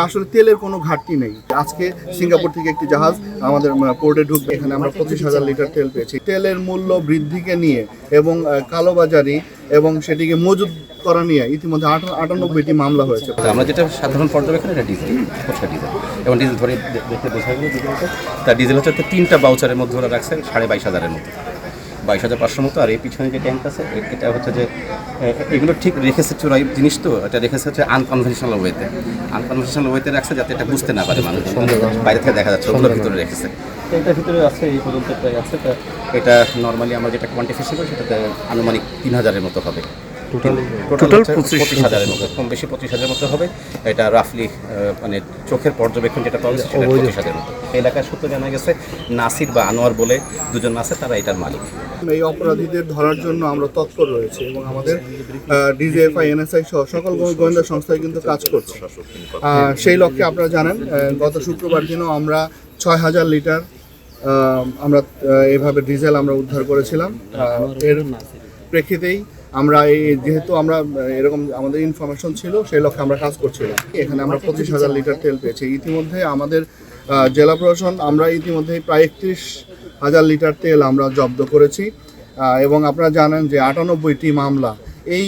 আসলে তেলের কোনো ঘাটতি নেই। আজকে সিঙ্গাপুর থেকে একটি জাহাজ আমাদের পোর্টে ঢুকবে, এখানে আমরা 25,000 লিটার তেল পেয়েছি। তেলের মূল্য বৃদ্ধিকে নিয়ে এবং কালোবাজারি এবং সেটিকে মজুত করা নিয়ে ইতিমধ্যে 98টি মামলা হয়েছে। আমরা যেটা সাধারণ পর্যবেক্ষণ, এটা ডিজেল, ডিজেল এবং ডিজেল ধরে দেখতে বোঝা গেল তার ডিজেল হচ্ছে 3টা বাউচারের মধ্যে ওরা রাখছে 22,500-এর মতো, 22,500 মতো। আর এই পিছনে যে ট্যাঙ্ক আছে এটা হচ্ছে যে এগুলো ঠিক রেখেছে চোরাই জিনিস, তো এটা রেখেছে হচ্ছে আনকনভেনশনাল ওয়েতে রাখছে যাতে এটা বুঝতে না পারে মানুষ, বাইরে থেকে দেখা যাচ্ছে ওগুলোর ভিতরে রেখেছে। এটার ভিতরে আছে এই পর্যন্ত প্রায় আছে। এটা নর্মালি আমরা যেটা কোয়ান্টিফিকেশন করি সেটাতে আনুমানিক 3,000-এর মতো হবে। টোটাল 25,000-এর মতো, কম বেশি 25,000-এর মতো হবে। এটা রাফলি মানে চোখের পর্যবেক্ষণ যেটা পাওয়া যাচ্ছে সেটা 25,000-এর মতো। এলাকার সূত্রে জানা গেছে নাসির বা আনোয়ার বলে দুজন আছে, তারা এটার মালিক। এই অপরাধীদের ধরার জন্য আমরা তৎপর রয়েছে এবং আমাদের ডিজিএফআই, এনএসআই সহ সকল গোয়েন্দা সংস্থায় কিন্তু কাজ করছে। সেই লক্ষ্যে আপনারা জানেন গত শুক্রবার দিনও আমরা 6,000 লিটার আমরা এভাবে ডিজেল আমরা উদ্ধার করেছিলাম। এর প্রেক্ষিতেই আমরা যেহেতু আমরা এরকম আমাদের ইনফরমেশন ছিল, সেই লক্ষ্যে আমরা কাজ করছিলাম। এখানে আমরা 25,000 লিটার তেল পেয়েছি। ইতিমধ্যে আমাদের জেলা প্রশাসন আমরা ইতিমধ্যে প্রায় 31,000 লিটার তেল আমরা জব্দ করেছি এবং আপনারা জানেন যে 98টি মামলা এই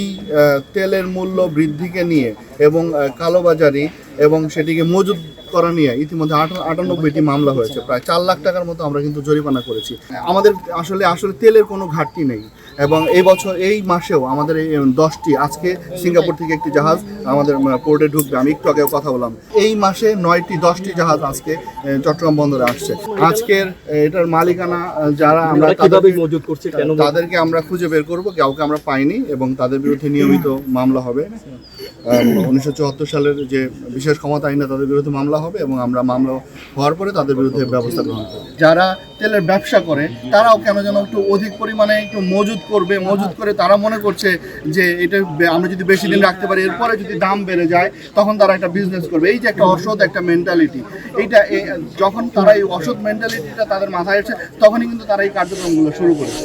তেলের মূল্য বৃদ্ধিকে নিয়ে এবং কালোবাজারি এবং সেটিকে মজুত করা নিয়ে ইতিমধ্যে 98টি মামলা হয়েছে। প্রায় 4 লাখ টাকার মতো আমরা কিন্তু জরিমানা করেছি। আমাদের আসলে তেলের কোনো ঘাটতি নেই এবং এই মাসেও আমাদের এই 10টি, আজকে সিঙ্গাপুর থেকে একটি জাহাজ আমাদের পোর্টে ঢুকবে, আমি একটু আগে কথা বললাম। এই মাসে 10টি জাহাজ আজকে চট্টগ্রাম বন্দরে আসছে। আজকের এটার মালিকানা যারা আমরা মজুত করছি তাদেরকে আমরা খুঁজে বের করব, কাউকে আমরা পাইনি এবং তাদের বিরুদ্ধে নিয়মিত মামলা হবে। 1974 সালের যে বিশেষ ক্ষমতা আইনে তাদের বিরুদ্ধে মামলা হবে এবং আমরা মামলা হওয়ার পরে তাদের বিরুদ্ধে ব্যবস্থা গ্রহণ করব। যারা তেলের ব্যবসা করে তারাও কেন যেন একটু অধিক পরিমাণে একটু মজুত করে তারা মনে করছে যে এটা আমরা যদি বেশি দিন রাখতে পারি, এরপরে যদি দাম বেড়ে যায় তখন তারা একটা বিজনেস করবে। এই যে একটা অসৎ একটা মেন্টালিটি, এইটা যখন তারা এই অসৎ মেন্টালিটিটা তাদের মাথায় আসে তখনই কিন্তু তারা এই কার্যক্রমগুলো শুরু করেছে।